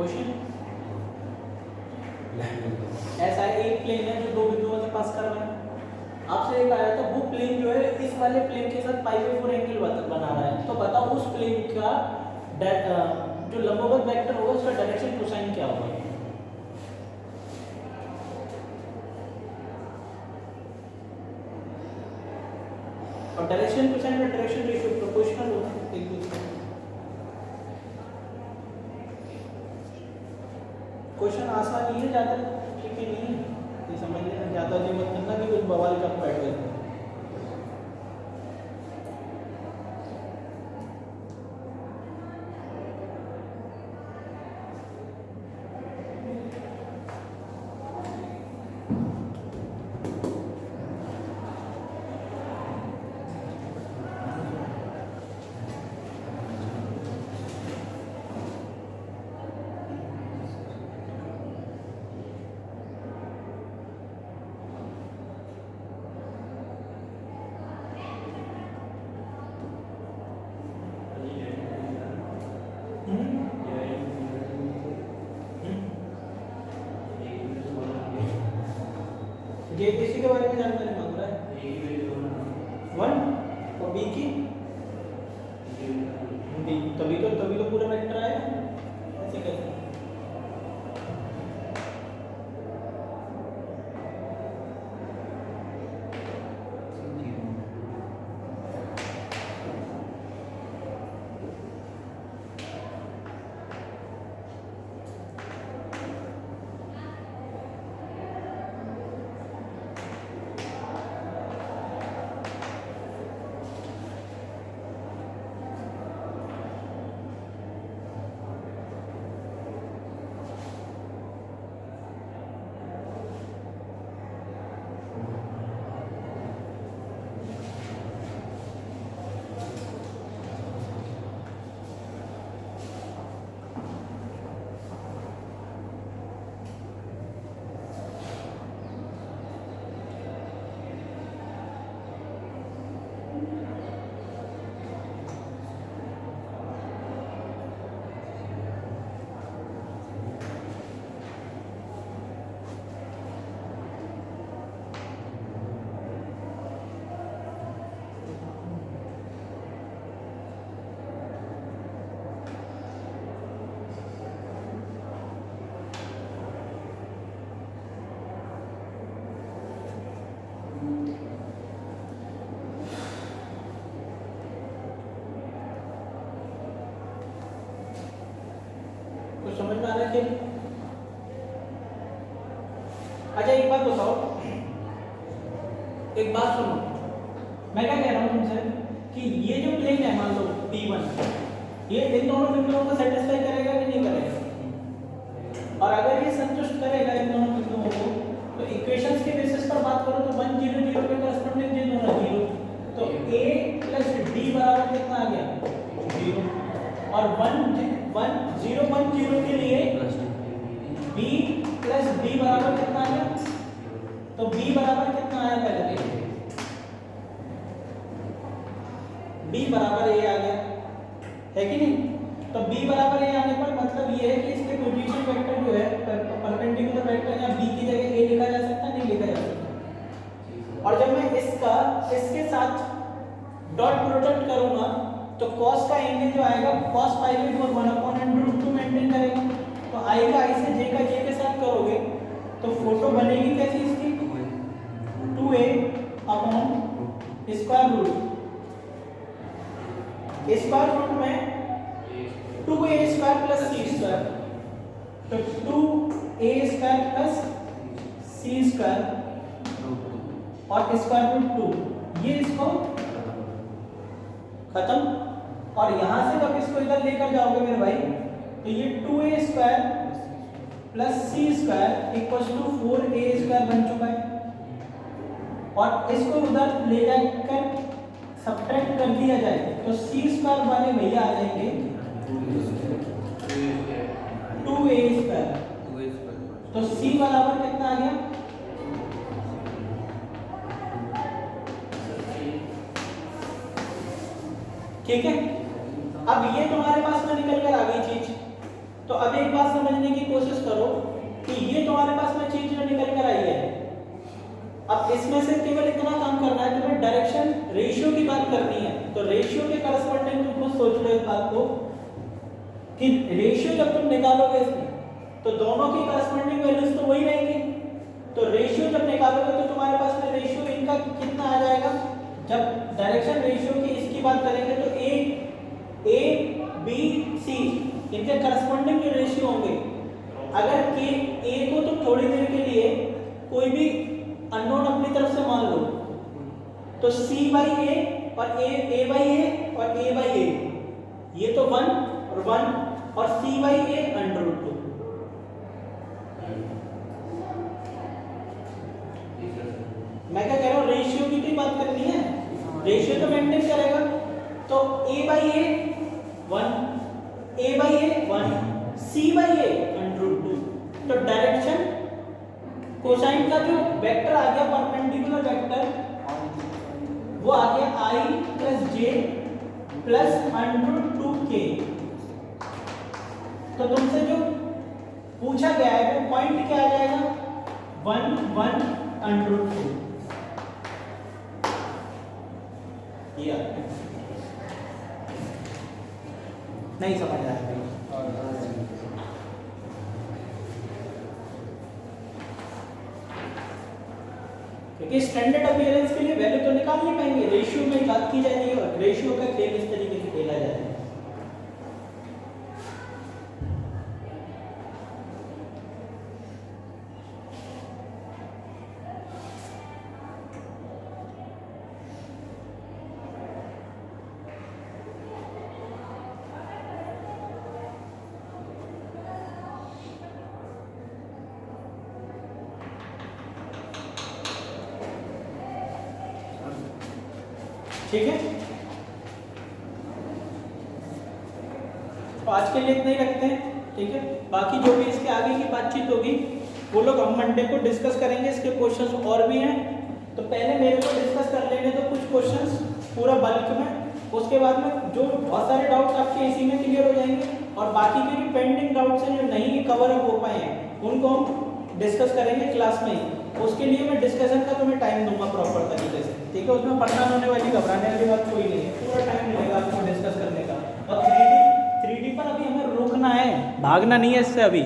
क्वेश्चन ऐसा एक प्लेन है जो दो बिंदुओं से पास कर रहा है, आपसे एक आया था वो प्लेन जो है इस वाले प्लेन के साथ π/4 एंगल बना रहा है, तो बताओ उस प्लेन का जो लंबवत वेक्टर होगा उसका डायरेक्शन कोसाइन क्या होगा। और डायरेक्शन कोसाइन और डायरेक्शन रेशियो प्रोपोर्शनल होता है एक दूसरे के। क्वेश्चन आसान नहीं है, ज़्यादा ठीक है नहीं है, ये समझने में ज़्यादा जो मत करना कि कुछ बवाल कर बैठ गए। ये किसी के बारे में जानकारी मांग रहा है, वन और बी की बी, तभी तो पूरा वेक्टर आएगा, ऐसे कैसे। समझ में आ रहा है कि अच्छा एक बात बताओ, एक बात सुनो, मैं क्या कह रहा हूँ तुमसे कि ये जो प्लेन है मान लो P1, ये इन दोनों बिंदुओं को सेटिस्फाई करेगा कि नहीं करेगा, और अगर ये संतुष्ट करेगा इन दोनों बिंदुओं को तो इक्वेशंस के बेसिस पर बात करो तो 1 0 0 के करस्पॉन्डिंग ये दोनों 0, तो a + d बराबर कितना आ गया 0, और 1 0 1 0 के लिए b + d बराबर कितना आ गया, तो b बराबर कितना आया पहले देखिए, b बराबर a आ गया है कि नहीं, तो b बराबर a आने पर मतलब ये है कि इसके पोजीशन वेक्टर जो है परपेंडिकुलर वेक्टर या b की जगह a लिखा जा सकता नहीं लिखा जा सकता, और जब मैं इसके साथ डॉट प्रोडक्ट करूंगा तो cos का एंगल जो आएगा cos π/4 1/√2 मेंटेन करेगा, तो आएगा i से j का j के साथ करोगे तो फोटो बनेगी कैसी इसकी 2a अपॉन स्क्वायर रूट में 2a² + c², तो 2a² + c² और स्क्वायर रूट 2, ये इसको खत्म, और यहां से जब इसको इधर लेकर जाओगे मेरे भाई तो ये 2a² + c² = 4a² बन चुका है, और इसको उधर ले जाकर सब्ट्रैक्ट कर दिया जाए तो c² वाले भैया आ जाएंगे 2a², तो c बराबर कितना आ गया, ठीक है। अब ये तुम्हारे पास में निकल कर आ गई चीज, तो तो अब एक बात समझने की कोशिश करो कि ये तुम्हारे पास में चीज जो निकल कर आई है, अब इसमें से केवल इतना काम करना है, तुम्हें डायरेक्शन रेशियो की बात करनी है। तो रेशियो के करस्पॉन्डिंग तुम खुद सोच लो इस बात को कि रेशियो जब तुम निकालोगे इसमें तो दोनों की करस्पॉन्डिंग वैल्यूज तो वही रहेंगी। तो रेशियो जब निकालोगे तो तुम्हारे पास में रेशियो इनका कितना आ जाएगा, जब डायरेक्शन रेशियो की इसकी बात करेंगे तो ए बी सी इनके करस्पॉन्डिंग जो रेशियो होंगे, अगर के ए को तुम थोड़ी देर के लिए कोई भी अननोन अपनी तरफ से मान लो तो सी बाई ए और ए बाई ए और ए बाई ए, ये तो 1 और 1 और सी बाई ए √2। मैं क्या कह रहा हूँ, रेशियो की तो बात करनी है, रेशियो तो मेंटेन करेगा। तो a by a 1, a by a 1, c by a √2। तो डायरेक्शन कोसाइन का जो वेक्टर आ गया परपेंडिकुलर वेक्टर वो आ गया i + j + √2k। तो तुमसे जो पूछा गया है वो पॉइंट क्या आ जाएगा, 1 1 √2। ये नहीं समझ आ रहा है क्योंकि स्टैंडर्ड अपीयरेंस के लिए वैल्यू तो निकाल नहीं पाएंगे, रेशियो में बात की जाएगी और रेशियो का खेल इस तरीके से खेला जाएगा। ठीक है, तो आज के लिए इतना ही रखते हैं। ठीक है, बाकी जो भी इसके आगे की बातचीत होगी वो लोग हम मंडे को डिस्कस करेंगे। इसके क्वेश्चंस और भी हैं, तो पहले मेरे को डिस्कस कर लेंगे तो कुछ क्वेश्चंस पूरा बल्क में, उसके बाद में जो बहुत सारे डाउट्स आपके इसी में क्लियर हो जाएंगे और बाकी के जो पेंडिंग डाउट्स हैं जो नहीं कवर अप हो पाए हैं उनको हम डिस्कस करेंगे क्लास में ही। उसके लिए मैं डिस्कशन का तुम्हें टाइम दूंगा प्रॉपर तरीके से। ठीक है, उसमें परेशान होने वाली घबराने वाली बात कोई नहीं है, पूरा टाइम मिलेगा आपको डिस्कस करने का। और 3D पर अभी हमें रुकना है, भागना नहीं है इससे अभी।